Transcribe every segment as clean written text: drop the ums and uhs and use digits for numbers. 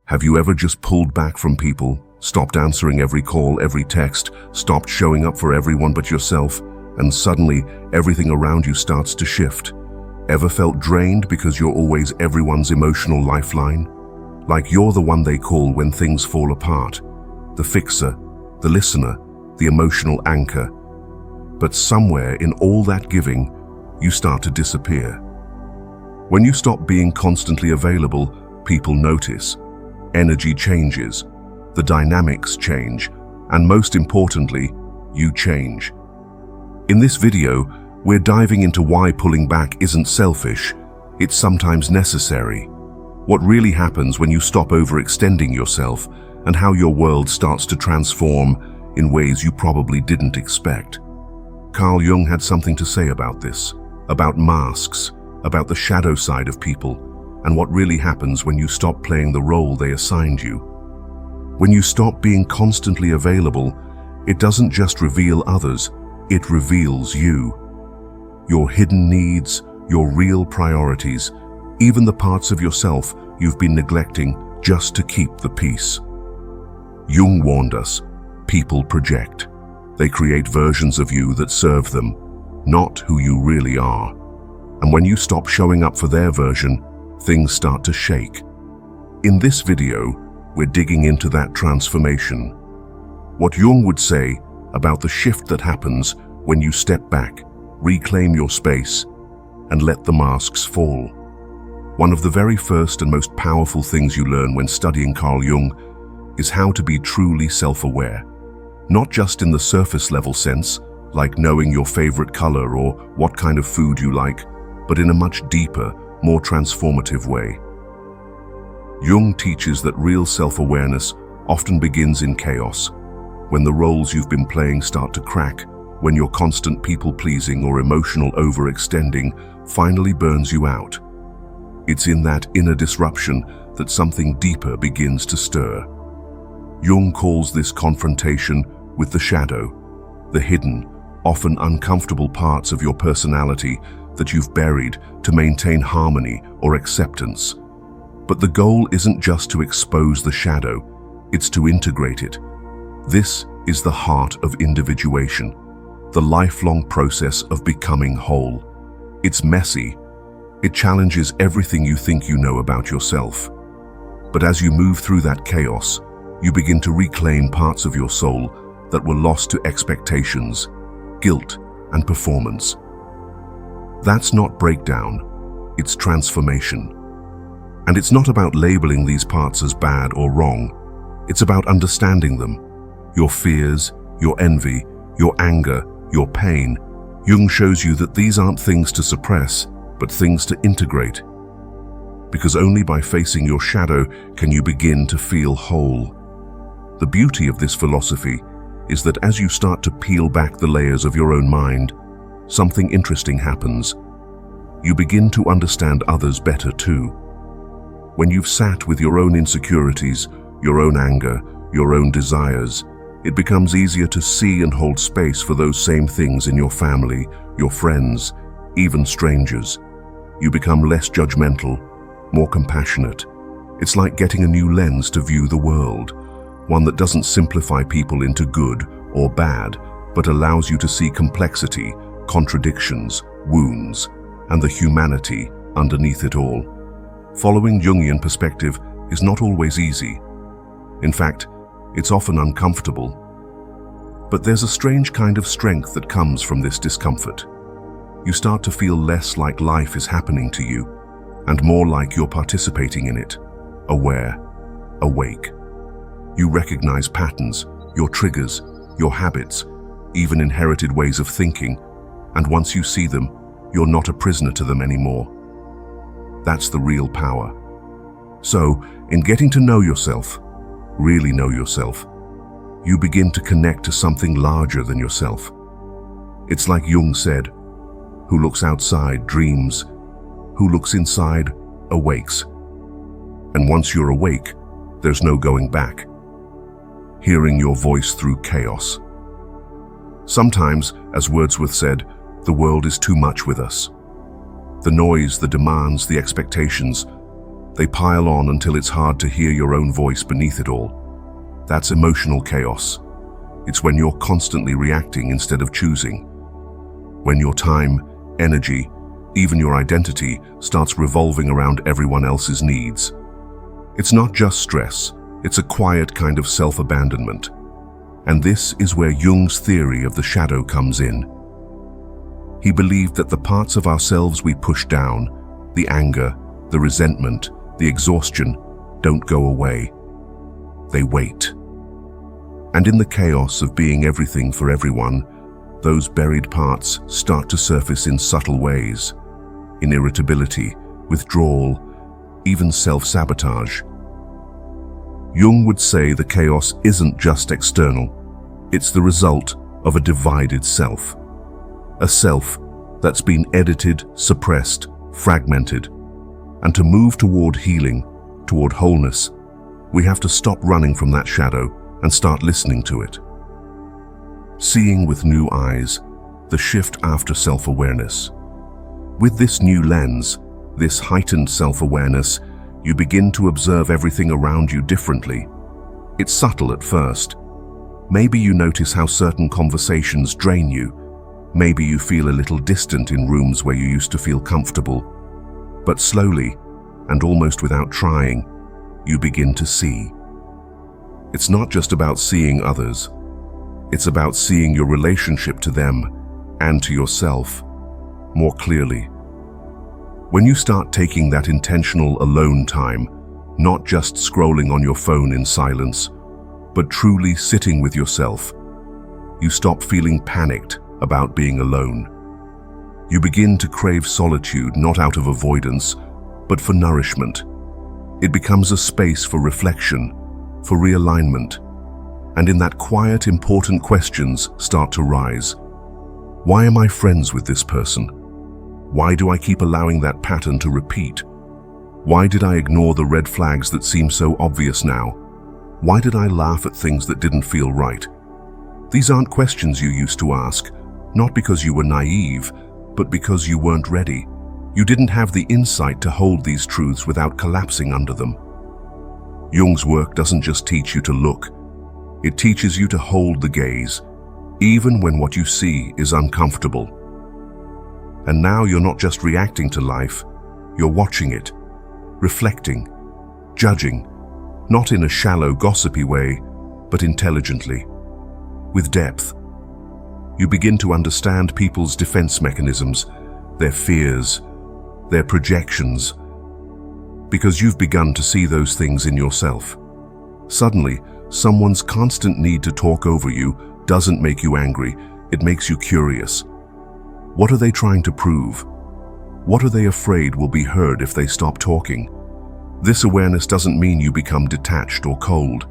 Have you ever just pulled back from people, stopped answering every call, every text, stopped showing up for everyone but yourself, and suddenly everything around you starts to shift? Ever felt drained because you're always everyone's emotional lifeline? Like you're the one they call when things fall apart, the fixer, the listener, the emotional anchor. But somewhere in all that giving, you start to disappear. When you stop being constantly available, people notice. Energy changes, the dynamics change, and most importantly, you change. In this video, we're diving into why pulling back isn't selfish, it's sometimes necessary. What really happens when you stop overextending yourself, and how your world starts to transform in ways you probably didn't expect. Carl Jung had something to say about this, about masks, about the shadow side of people, and what really happens when you stop playing the role they assigned you. When you stop being constantly available, it doesn't just reveal others, it reveals you. Your hidden needs, your real priorities, even the parts of yourself you've been neglecting just to keep the peace. Jung warned us, people project. They create versions of you that serve them, not who you really are. And when you stop showing up for their version, things start to shake. In this video, we're digging into that transformation. What Jung would say about the shift that happens when you step back, reclaim your space, and let the masks fall. One of the very first and most powerful things you learn when studying Carl Jung is how to be truly self-aware. Not just in the surface-level sense, like knowing your favorite color or what kind of food you like, but in a much deeper, more transformative way. Jung teaches that real self-awareness often begins in chaos, when the roles you've been playing start to crack, when your constant people-pleasing or emotional overextending finally burns you out. It's in that inner disruption that something deeper begins to stir. Jung calls this confrontation with the shadow, the hidden, often uncomfortable parts of your personality that you've buried to maintain harmony or acceptance. But the goal isn't just to expose the shadow, it's to integrate it. This is the heart of individuation, the lifelong process of becoming whole. It's messy. It challenges everything you think you know about yourself. But as you move through that chaos, you begin to reclaim parts of your soul that were lost to expectations, guilt, and performance. That's not breakdown, it's transformation. And it's not about labeling these parts as bad or wrong. It's about understanding them. Your fears, your envy, your anger, your pain. Jung shows you that these aren't things to suppress, but things to integrate. Because only by facing your shadow can you begin to feel whole. The beauty of this philosophy is that as you start to peel back the layers of your own mind, something interesting happens. You begin to understand others better too. When you've sat with your own insecurities, your own anger, your own desires, it becomes easier to see and hold space for those same things in your family, your friends, even strangers. You become less judgmental, more compassionate. It's like getting a new lens to view the world, one that doesn't simplify people into good or bad, but allows you to see complexity, contradictions, wounds, and the humanity underneath it all. Following Jungian perspective is not always easy. In fact, it's often uncomfortable. But there's a strange kind of strength that comes from this discomfort. You start to feel less like life is happening to you, and more like you're participating in it, aware, awake. You recognize patterns, your triggers, your habits, even inherited ways of thinking, and once you see them, you're not a prisoner to them anymore. That's the real power. So, in getting to know yourself, really know yourself, you begin to connect to something larger than yourself. It's like Jung said, who looks outside dreams, who looks inside awakes. And once you're awake, there's no going back. Hearing your voice through chaos. Sometimes, as Wordsworth said, the world is too much with us. The noise, the demands, the expectations, They pile on until it's hard to hear your own voice beneath it all. That's emotional chaos. It's when you're constantly reacting instead of choosing. When your time, energy, even your identity starts revolving around everyone else's needs. It's not just stress, it's a quiet kind of self-abandonment. And this is where Jung's theory of the shadow comes in. He believed that the parts of ourselves we push down, the anger, the resentment, the exhaustion, don't go away. They wait. And in the chaos of being everything for everyone, those buried parts start to surface in subtle ways. In irritability, withdrawal, even self-sabotage. Jung would say the chaos isn't just external, it's the result of a divided self. A self that's been edited, suppressed, fragmented. And to move toward healing, toward wholeness, we have to stop running from that shadow and start listening to it. Seeing with new eyes, the shift after self-awareness. With this new lens, this heightened self-awareness, you begin to observe everything around you differently. It's subtle at first. Maybe you notice how certain conversations drain you. Maybe you feel a little distant in rooms where you used to feel comfortable. But slowly, and almost without trying, you begin to see. It's not just about seeing others. It's about seeing your relationship to them and to yourself more clearly. When you start taking that intentional alone time, not just scrolling on your phone in silence, but truly sitting with yourself, you stop feeling panicked about being alone. You begin to crave solitude not out of avoidance, but for nourishment. It becomes a space for reflection, for realignment. And in that quiet, important questions start to rise. Why am I friends with this person? Why do I keep allowing that pattern to repeat? Why did I ignore the red flags that seem so obvious now? Why did I laugh at things that didn't feel right? These aren't questions you used to ask, not because you were naive, but because you weren't ready. You didn't have the insight to hold these truths without collapsing under them. Jung's work doesn't just teach you to look, it teaches you to hold the gaze, even when what you see is uncomfortable. And now you're not just reacting to life, you're watching it, reflecting, judging, not in a shallow, gossipy way, but intelligently, with depth. You begin to understand people's defense mechanisms, their fears, their projections, because you've begun to see those things in yourself. Suddenly, someone's constant need to talk over you doesn't make you angry, it makes you curious. What are they trying to prove? What are they afraid will be heard if they stop talking? This awareness doesn't mean you become detached or cold.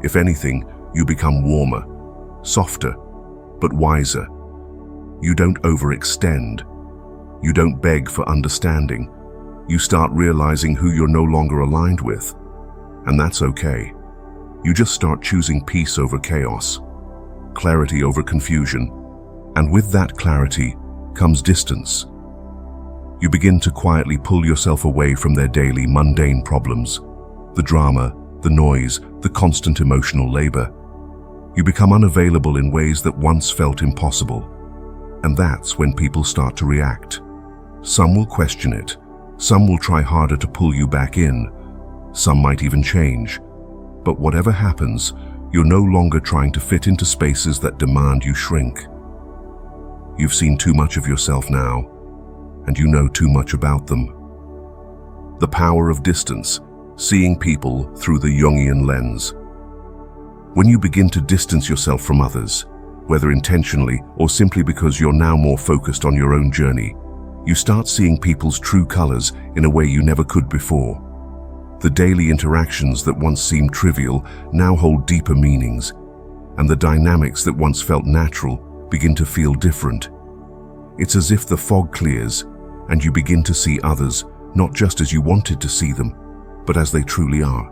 If anything, you become warmer, softer, but wiser. You don't overextend. You don't beg for understanding. You start realizing who you're no longer aligned with. And that's okay. You just start choosing peace over chaos, clarity over confusion. And with that clarity comes distance. You begin to quietly pull yourself away from their daily mundane problems, the drama, the noise, the constant emotional labor. You become unavailable in ways that once felt impossible. And that's when people start to react. Some will question it. Some will try harder to pull you back in. Some might even change. But whatever happens, you're no longer trying to fit into spaces that demand you shrink. You've seen too much of yourself now, and you know too much about them. The power of distance, seeing people through the Jungian lens. When you begin to distance yourself from others, whether intentionally or simply because you're now more focused on your own journey, you start seeing people's true colors in a way you never could before. The daily interactions that once seemed trivial now hold deeper meanings, and the dynamics that once felt natural begin to feel different. It's as if the fog clears and you begin to see others not just as you wanted to see them, but as they truly are.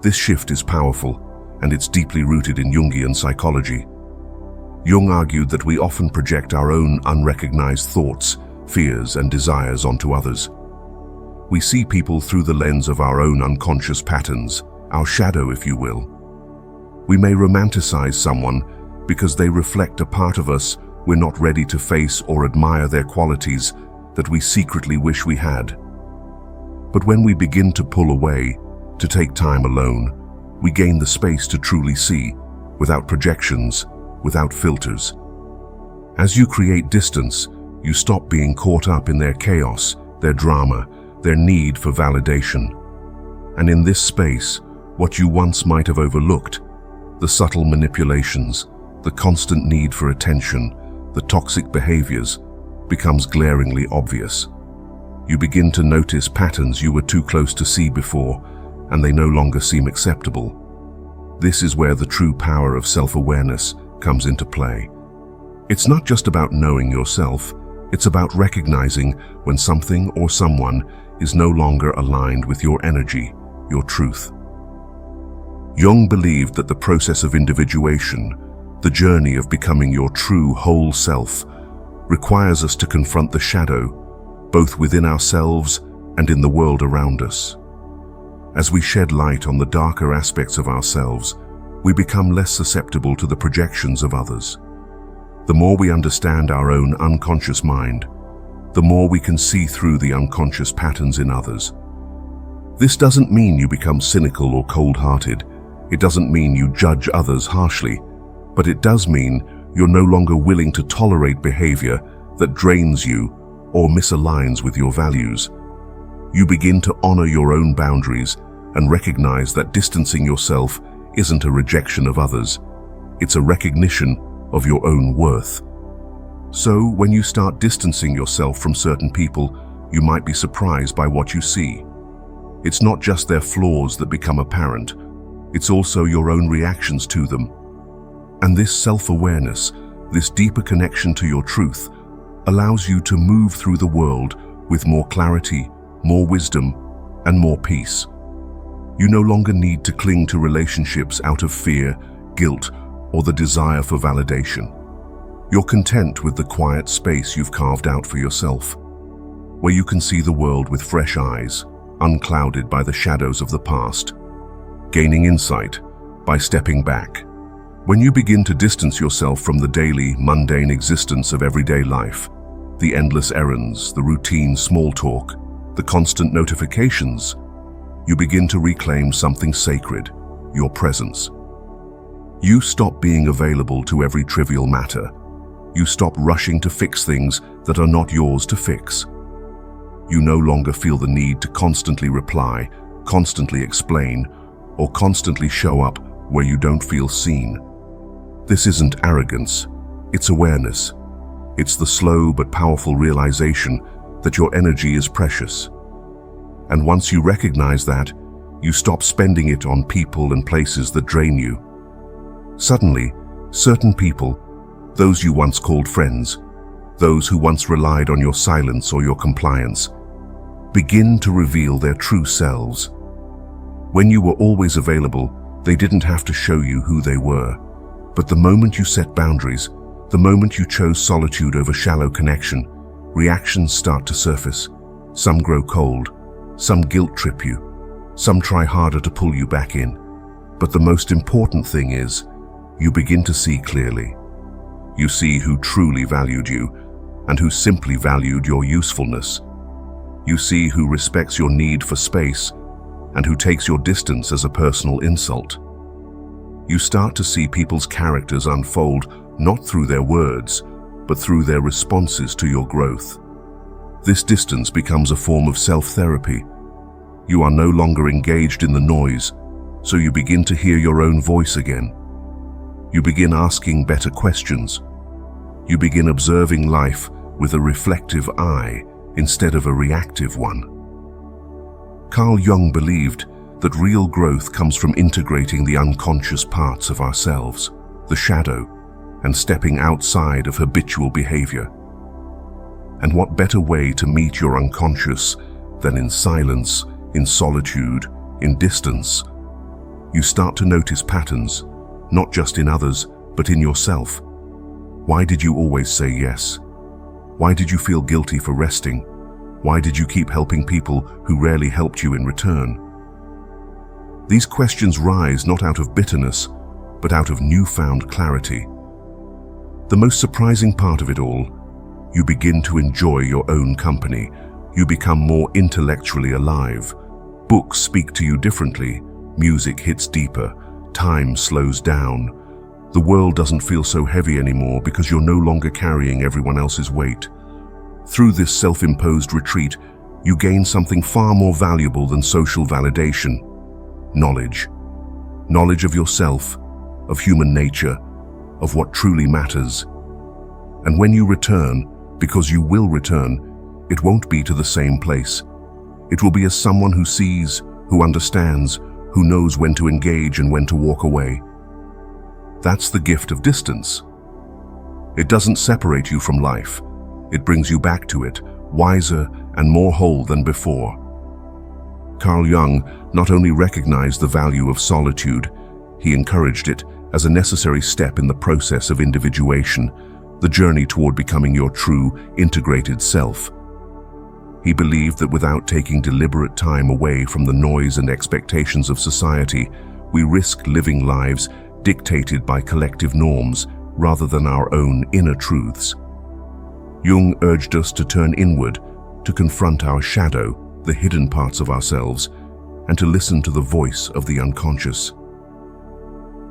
This shift is powerful, and it's deeply rooted in Jungian psychology. Jung argued that we often project our own unrecognized thoughts, fears, and desires onto others. We see people through the lens of our own unconscious patterns, our shadow, if you will. We may romanticize someone because they reflect a part of us we're not ready to face, or admire their qualities that we secretly wish we had. But when we begin to pull away, to take time alone, we gain the space to truly see, without projections, without filters. As you create distance, you stop being caught up in their chaos, their drama, their need for validation. And in this space, what you once might have overlooked, the subtle manipulations, the constant need for attention, the toxic behaviors, becomes glaringly obvious. You begin to notice patterns you were too close to see before, and they no longer seem acceptable. This is where the true power of self-awareness comes into play. It's not just about knowing yourself, it's about recognizing when something or someone is no longer aligned with your energy, your truth. Jung believed that the process of individuation, the journey of becoming your true whole self, requires us to confront the shadow, both within ourselves and in the world around us. As we shed light on the darker aspects of ourselves, we become less susceptible to the projections of others. The more we understand our own unconscious mind, the more we can see through the unconscious patterns in others. This doesn't mean you become cynical or cold-hearted. It doesn't mean you judge others harshly, but it does mean you're no longer willing to tolerate behavior that drains you or misaligns with your values. You begin to honor your own boundaries and recognize that distancing yourself isn't a rejection of others. It's a recognition of your own worth. So, when you start distancing yourself from certain people, you might be surprised by what you see. It's not just their flaws that become apparent, it's also your own reactions to them. And this self-awareness, this deeper connection to your truth, allows you to move through the world with more clarity, more wisdom, and more peace. You no longer need to cling to relationships out of fear, guilt, or the desire for validation. You're content with the quiet space you've carved out for yourself, where you can see the world with fresh eyes, unclouded by the shadows of the past, gaining insight by stepping back. When you begin to distance yourself from the daily, mundane existence of everyday life, the endless errands, the routine small talk, the constant notifications, you begin to reclaim something sacred, your presence. You stop being available to every trivial matter. You stop rushing to fix things that are not yours to fix. You no longer feel the need to constantly reply, constantly explain, or constantly show up where you don't feel seen. This isn't arrogance, it's awareness. It's the slow but powerful realization that your energy is precious. And once you recognize that, you stop spending it on people and places that drain you. Suddenly, certain people, those you once called friends, those who once relied on your silence or your compliance, begin to reveal their true selves. When you were always available, they didn't have to show you who they were. But the moment you set boundaries, the moment you chose solitude over shallow connection, reactions start to surface. Some grow cold, some guilt trip you, some try harder to pull you back in. But the most important thing is, you begin to see clearly. You see who truly valued you and who simply valued your usefulness. You see who respects your need for space and who takes your distance as a personal insult. You start to see people's characters unfold not through their words, but through their responses to your growth. This distance becomes a form of self-therapy. You are no longer engaged in the noise, so you begin to hear your own voice again. You begin asking better questions. You begin observing life with a reflective eye instead of a reactive one. Carl Jung believed that real growth comes from integrating the unconscious parts of ourselves, the shadow, and stepping outside of habitual behavior. And what better way to meet your unconscious than in silence, in solitude, in distance? You start to notice patterns, not just in others, but in yourself. Why did you always say yes? Why did you feel guilty for resting? Why did you keep helping people who rarely helped you in return? These questions rise not out of bitterness, but out of newfound clarity. The most surprising part of it all, you begin to enjoy your own company. You become more intellectually alive. Books speak to you differently. Music hits deeper. Time slows down. The world doesn't feel so heavy anymore because you're no longer carrying everyone else's weight. Through this self-imposed retreat, you gain something far more valuable than social validation: knowledge. Knowledge of yourself, of human nature, of what truly matters. And when you return, because you will return, it won't be to the same place. It will be as someone who sees, who understands, who knows when to engage and when to walk away. That's the gift of distance. It doesn't separate you from life. It brings you back to it, wiser and more whole than before. Carl Jung not only recognized the value of solitude, he encouraged it as a necessary step in the process of individuation, the journey toward becoming your true, integrated self. He believed that without taking deliberate time away from the noise and expectations of society, we risk living lives dictated by collective norms rather than our own inner truths. Jung urged us to turn inward, to confront our shadow, the hidden parts of ourselves, and to listen to the voice of the unconscious.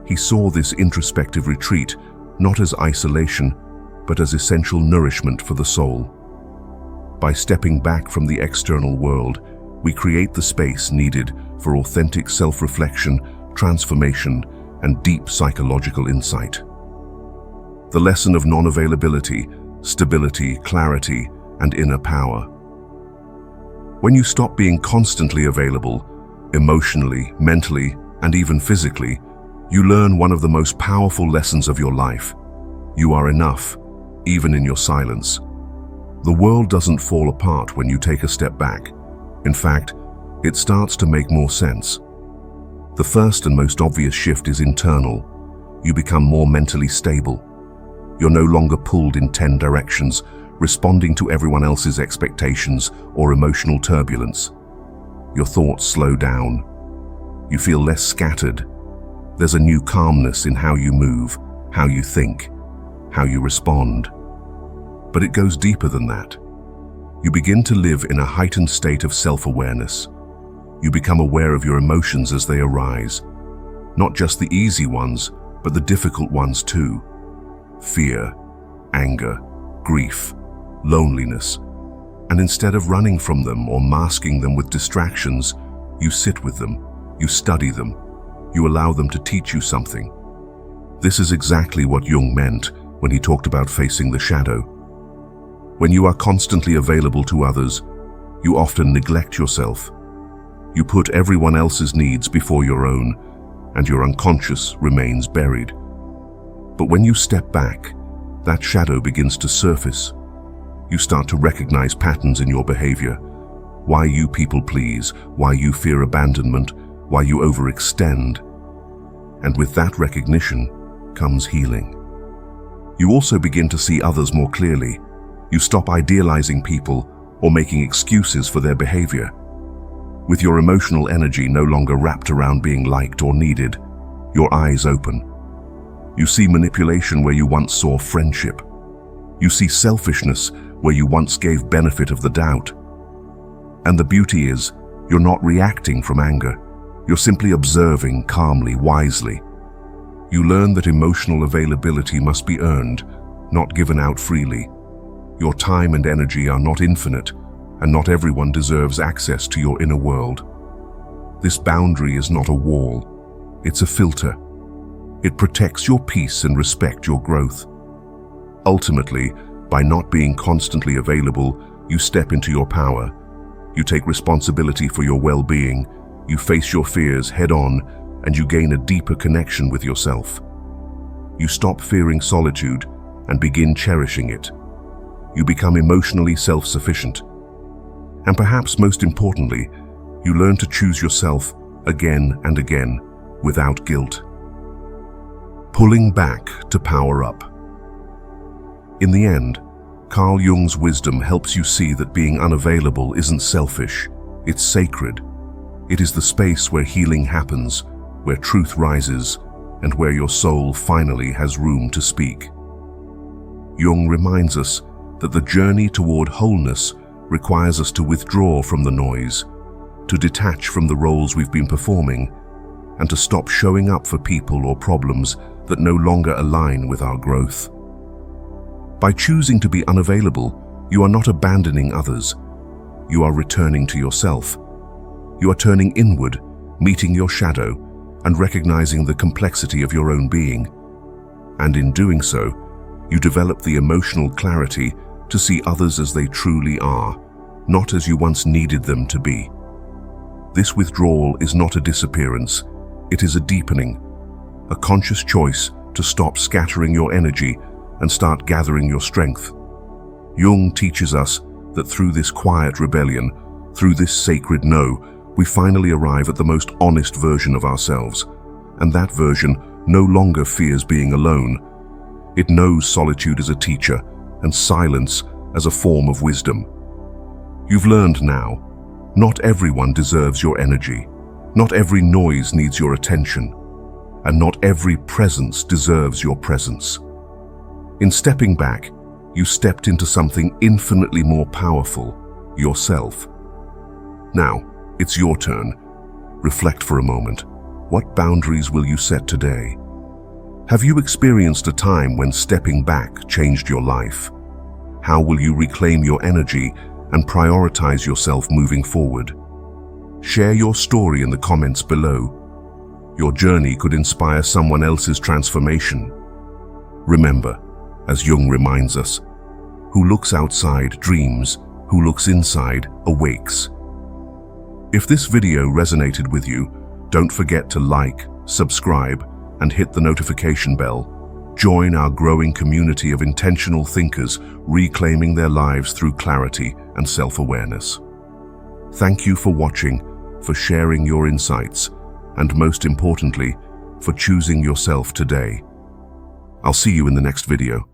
He saw this introspective retreat not as isolation, but as essential nourishment for the soul. By stepping back from the external world, we create the space needed for authentic self-reflection, transformation, and deep psychological insight. The lesson of non-availability, stability, clarity, and inner power. When you stop being constantly available, emotionally, mentally, and even physically, you learn one of the most powerful lessons of your life. You are enough, even in your silence. The world doesn't fall apart when you take a step back. In fact, it starts to make more sense. The first and most obvious shift is internal. You become more mentally stable. You're no longer pulled in 10 directions, responding to everyone else's expectations or emotional turbulence. Your thoughts slow down. You feel less scattered. There's a new calmness in how you move, how you think, how you respond. But it goes deeper than that. You begin to live in a heightened state of self-awareness. You become aware of your emotions as they arise. Not just the easy ones, but the difficult ones too. Fear, anger, grief, loneliness. And instead of running from them or masking them with distractions, you sit with them, you study them, you allow them to teach you something. This is exactly what Jung meant when he talked about facing the shadow. When you are constantly available to others, you often neglect yourself. You put everyone else's needs before your own, and your unconscious remains buried. But when you step back, that shadow begins to surface. You start to recognize patterns in your behavior. Why you people please, why you fear abandonment, why you overextend. And with that recognition comes healing. You also begin to see others more clearly. You stop idealizing people or making excuses for their behavior. With your emotional energy no longer wrapped around being liked or needed, your eyes open. You see manipulation where you once saw friendship. You see selfishness where you once gave benefit of the doubt. And the beauty is, you're not reacting from anger. You're simply observing calmly, wisely. You learn that emotional availability must be earned, not given out freely. Your time and energy are not infinite, and not everyone deserves access to your inner world. This boundary is not a wall, it's a filter. It protects your peace and respects your growth. Ultimately, by not being constantly available, you step into your power. You take responsibility for your well-being, you face your fears head-on, and you gain a deeper connection with yourself. You stop fearing solitude and begin cherishing it. You become emotionally self-sufficient. And perhaps most importantly, you learn to choose yourself again and again without guilt. Pulling back to power up. In the end, Carl Jung's wisdom helps you see that being unavailable isn't selfish, it's sacred. It is the space where healing happens, where truth rises, and where your soul finally has room to speak. Jung reminds us that the journey toward wholeness requires us to withdraw from the noise, to detach from the roles we've been performing, and to stop showing up for people or problems that no longer align with our growth. By choosing to be unavailable, you are not abandoning others. You are returning to yourself. You are turning inward, meeting your shadow, and recognizing the complexity of your own being. And in doing so, you develop the emotional clarity to see others as they truly are, not as you once needed them to be. This withdrawal is not a disappearance, it is a deepening, a conscious choice to stop scattering your energy and start gathering your strength. Jung teaches us that through this quiet rebellion, through this sacred no, we finally arrive at the most honest version of ourselves, and that version no longer fears being alone. It knows solitude as a teacher and silence as a form of wisdom. You've learned now, not everyone deserves your energy, not every noise needs your attention, and not every presence deserves your presence. In stepping back, you stepped into something infinitely more powerful, yourself. Now, it's your turn. Reflect for a moment. What boundaries will you set today? Have you experienced a time when stepping back changed your life? How will you reclaim your energy and prioritize yourself moving forward? Share your story in the comments below. Your journey could inspire someone else's transformation. Remember, as Jung reminds us, who looks outside dreams, who looks inside awakes. If this video resonated with you, don't forget to like, subscribe, and hit the notification bell. Join our growing community of intentional thinkers reclaiming their lives through clarity and self-awareness. Thank you for watching, for sharing your insights, and most importantly, for choosing yourself today. I'll see you in the next video.